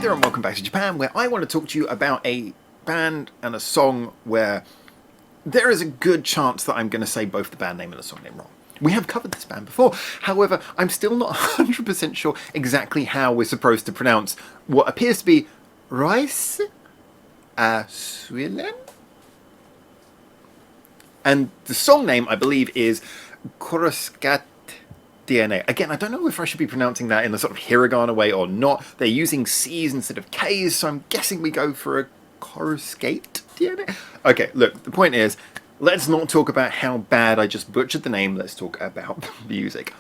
there and welcome back to Japan, where I want to talk to you about a band and a song where there is a good chance that I'm going to say both the band name and the song name wrong. We have covered this band before, however, I'm still not 100% sure exactly how we're supposed to pronounce what appears to be Raise A Suilen? And the song name, I believe, is CORUSCATE DNA. Again, I don't know if I should be pronouncing that in a sort of hiragana way or not. They're using C's instead of K's, so I'm guessing we go for a CORUSCATE DNA. Okay, look, the point is, let's not talk about how bad I just butchered the name, let's talk about the music.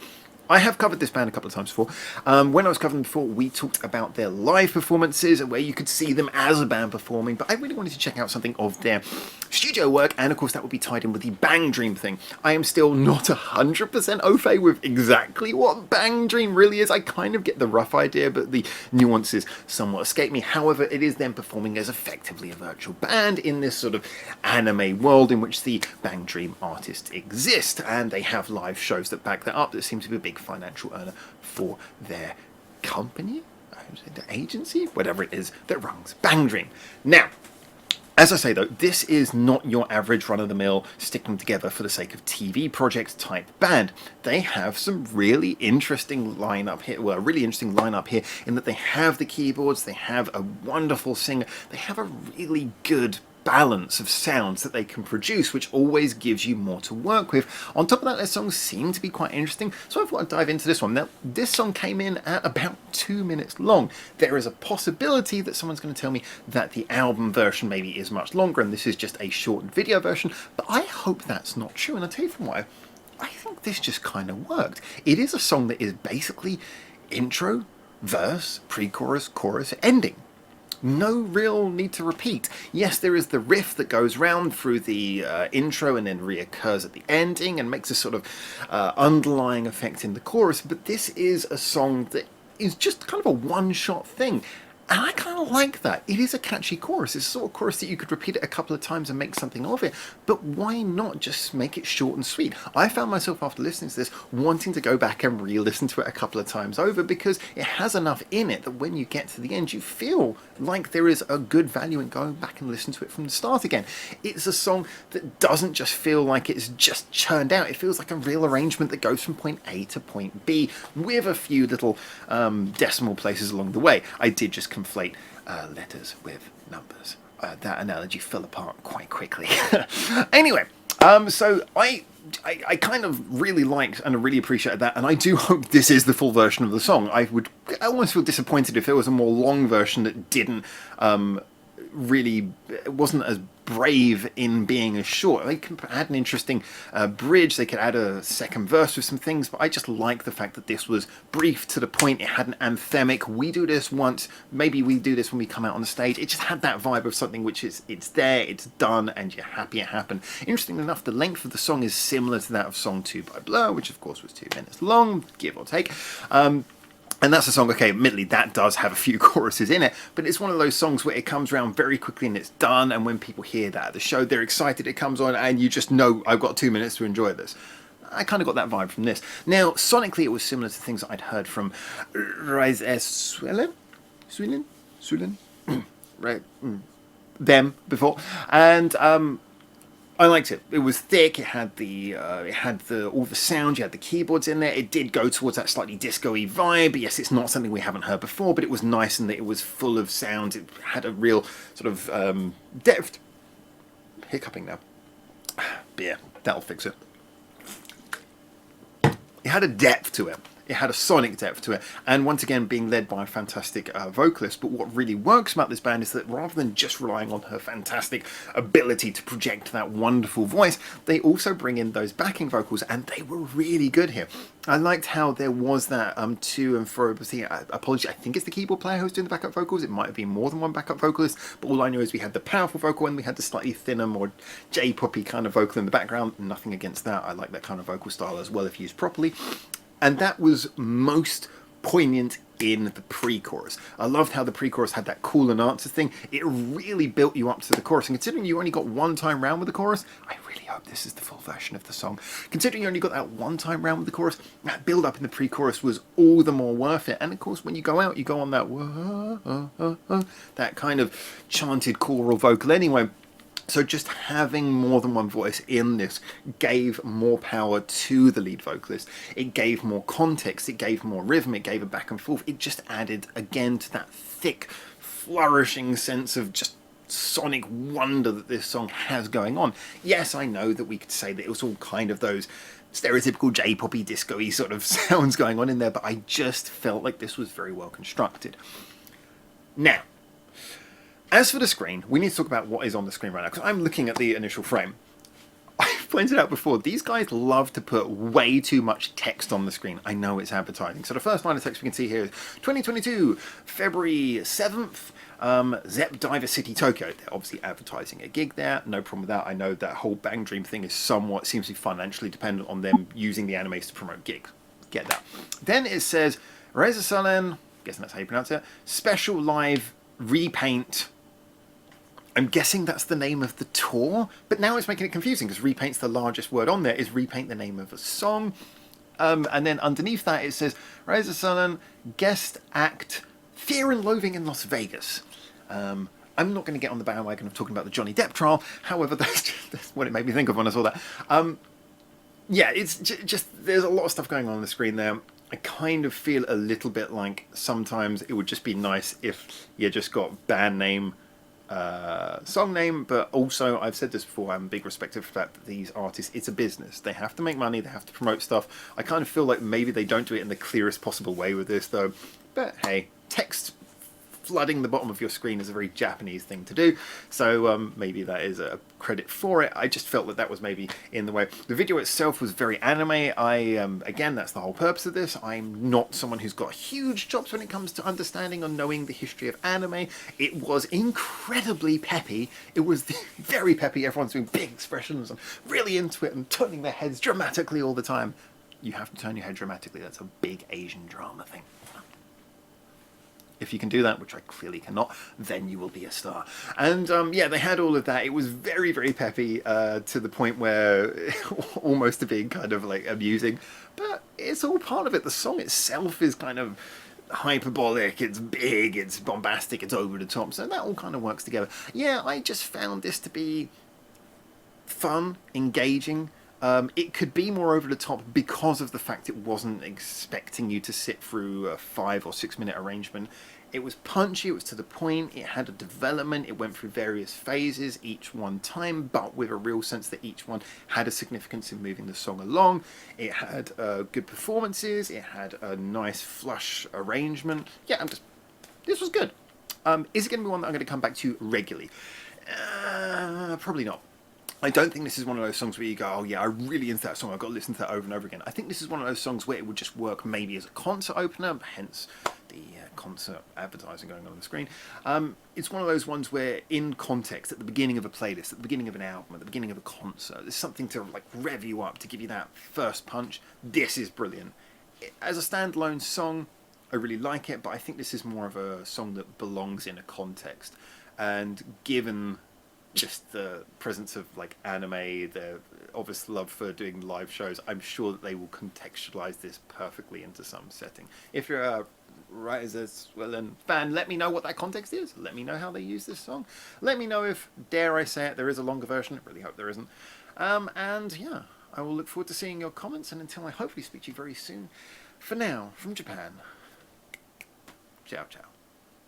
I have covered this band a couple of times before. When I was covering them before, we talked about their live performances and where you could see them as a band performing, but I really wanted to check out something of their studio work, and of course that would be tied in with the Bang Dream thing. I am still not 100% au fait with exactly what Bang Dream really is. I kind of get the rough idea, but the nuances somewhat escape me. However, it is them performing as effectively a virtual band in this sort of anime world in which the Bang Dream artists exist, and they have live shows that back that up that seem to be a big financial earner for their company, the agency, whatever it is that runs Bang Dream. Now, as I say though, this is not your average run-of-the-mill stick them together for the sake of TV project type band. They have some really interesting lineup here, well, a really interesting lineup here in that they have the keyboards, they have a wonderful singer, they have a really good balance of sounds that they can produce, which always gives you more to work with. On top of that, their songs seem to be quite interesting, so I thought I'd dive into this one. Now, this song came in at about 2 minutes long. There is a possibility that someone's going to tell me that the album version maybe is much longer and this is just a short video version, but I hope that's not true, and I'll tell you from why. I think this just kind of worked. It is a song that is basically intro, verse, pre-chorus, chorus, ending. No real need to repeat. Yes, there is the riff that goes round through the intro and then reoccurs at the ending and makes a sort of underlying effect in the chorus, but this is a song that is just kind of a one-shot thing. And I kind of like that. It is a catchy chorus. It's a sort of chorus that you could repeat it a couple of times and make something of it. But why not just make it short and sweet? I found myself after listening to this wanting to go back and re-listen to it a couple of times over because it has enough in it that when you get to the end you feel like there is a good value in going back and listening to it from the start again. It's a song that doesn't just feel like it's just churned out. It feels like a real arrangement that goes from point A to point B with a few little decimal places along the way. I did just conflate letters with numbers. That analogy fell apart quite quickly. Anyway, so I kind of really liked and really appreciated that, and I do hope this is the full version of the song. I almost feel disappointed if there was a more long version that didn't wasn't as brave in being as short. They could add an interesting bridge, they could add a second verse with some things, but I just like the fact that this was brief to the point. It had an anthemic, we do this once, maybe we do this when we come out on the stage. It just had that vibe of something which is, it's there, it's done, and you're happy it happened. Interestingly enough, the length of the song is similar to that of Song 2 by Blur, which of course was 2 minutes long, give or take. And that's a song, okay, admittedly, that does have a few choruses in it, but it's one of those songs where it comes around very quickly and it's done, and when people hear that at the show, they're excited, it comes on, and you just know, I've got 2 minutes to enjoy this. I kind of got that vibe from this. Now, sonically, it was similar to things that I'd heard from Raise A Suilen? Suilen? Right. Them before. And I liked it. It was thick. It had all the sound. You had the keyboards in there. It did go towards that slightly disco-y vibe. Yes, it's not something we haven't heard before, but it was nice in that it was full of sound. It had a real sort of depth. Hiccuping now. Beer. That'll fix it. It had a depth to it. It had a sonic depth to it, and once again being led by a fantastic vocalist. But what really works about this band is that rather than just relying on her fantastic ability to project that wonderful voice, they also bring in those backing vocals, and they were really good here. I liked how there was that to and fro. Apology, I think it's the keyboard player who's doing the backup vocals. It might have been more than one backup vocalist, but all I know is we had the powerful vocal and we had the slightly thinner, more J-poppy kind of vocal in the background. Nothing against that. I like that kind of vocal style as well if used properly. And that was most poignant in the pre-chorus. I loved how the pre-chorus had that call and answer thing. It really built you up to the chorus. And considering you only got one time round with the chorus, I really hope this is the full version of the song. Considering you only got that one time round with the chorus, that build up in the pre-chorus was all the more worth it. And of course, when you go out, you go on that that kind of chanted choral vocal anyway. So just having more than one voice in this gave more power to the lead vocalist. It gave more context, it gave more rhythm, it gave a back and forth. It just added again to that thick, flourishing sense of just sonic wonder that this song has going on. Yes, I know that we could say that it was all kind of those stereotypical J-poppy disco-y sort of sounds going on in there, but I just felt like this was very well constructed. Now, as for the screen, we need to talk about what is on the screen right now, because I'm looking at the initial frame. I've pointed out before, these guys love to put way too much text on the screen. I know it's advertising. So the first line of text we can see here is 2022, February 7th, Zepp Diver City, Tokyo. They're obviously advertising a gig there. No problem with that. I know that whole Bang Dream thing is somewhat, seems to be financially dependent on them using the animes to promote gigs. Get that. Then it says, Raise A Suilen, guessing that's how you pronounce it, special live repaint. I'm guessing that's the name of the tour, but now it's making it confusing because repaint's the largest word on there. Is repaint the name of a song? And then underneath that it says, Raise A Suilen, guest act, Fear and Loathing in Las Vegas. I'm not going to get on the bandwagon of talking about the Johnny Depp trial. However, that's what it made me think of when I saw that. Yeah, it's just, there's a lot of stuff going on the screen there. I kind of feel a little bit like sometimes it would just be nice if you just got band name, song name, but also, I've said this before, I'm a big respect of the fact that these artists, it's a business. They have to make money, they have to promote stuff. I kind of feel like maybe they don't do it in the clearest possible way with this, though. But hey, text flooding the bottom of your screen is a very Japanese thing to do, so maybe that is a credit for it. I just felt that that was maybe in the way. The video itself was very anime. Again, that's the whole purpose of this. I'm not someone who's got huge chops when it comes to understanding or knowing the history of anime. It was incredibly peppy. It was very peppy. Everyone's doing big expressions and really into it and turning their heads dramatically all the time. You have to turn your head dramatically. That's a big Asian drama thing. If you can do that, which I clearly cannot, then you will be a star. And yeah, they had all of that. It was very, very peppy to the point where almost to being kind of like amusing. But it's all part of it. The song itself is kind of hyperbolic, it's big, it's bombastic, it's over the top. So that all kind of works together. Yeah, I just found this to be fun, engaging. It could be more over the top because of the fact it wasn't expecting you to sit through a 5 or 6 minute arrangement. It was punchy, it was to the point, it had a development, it went through various phases, each one time, but with a real sense that each one had a significance in moving the song along. It had good performances, it had a nice flush arrangement. Yeah, this was good. Is it going to be one that I'm going to come back to regularly? Probably not. I don't think this is one of those songs where you go, oh yeah, I'm really into that song, I've got to listen to that over and over again. I think this is one of those songs where it would just work maybe as a concert opener, hence the concert advertising going on the screen. It's one of those ones where in context, at the beginning of a playlist, at the beginning of an album, at the beginning of a concert, there's something to like rev you up, to give you that first punch. This is brilliant. As a standalone song, I really like it, but I think this is more of a song that belongs in a context. And given just the presence of like anime, their obvious love for doing live shows, I'm sure that they will contextualize this perfectly into some setting. If you're a Raise A Suilen fan, let me know what that context is. Let me know how they use this song. Let me know if, dare I say it, there is a longer version. I really hope there isn't. And yeah, I will look forward to seeing your comments, and until I hopefully speak to you very soon, for now, from Japan, ciao ciao.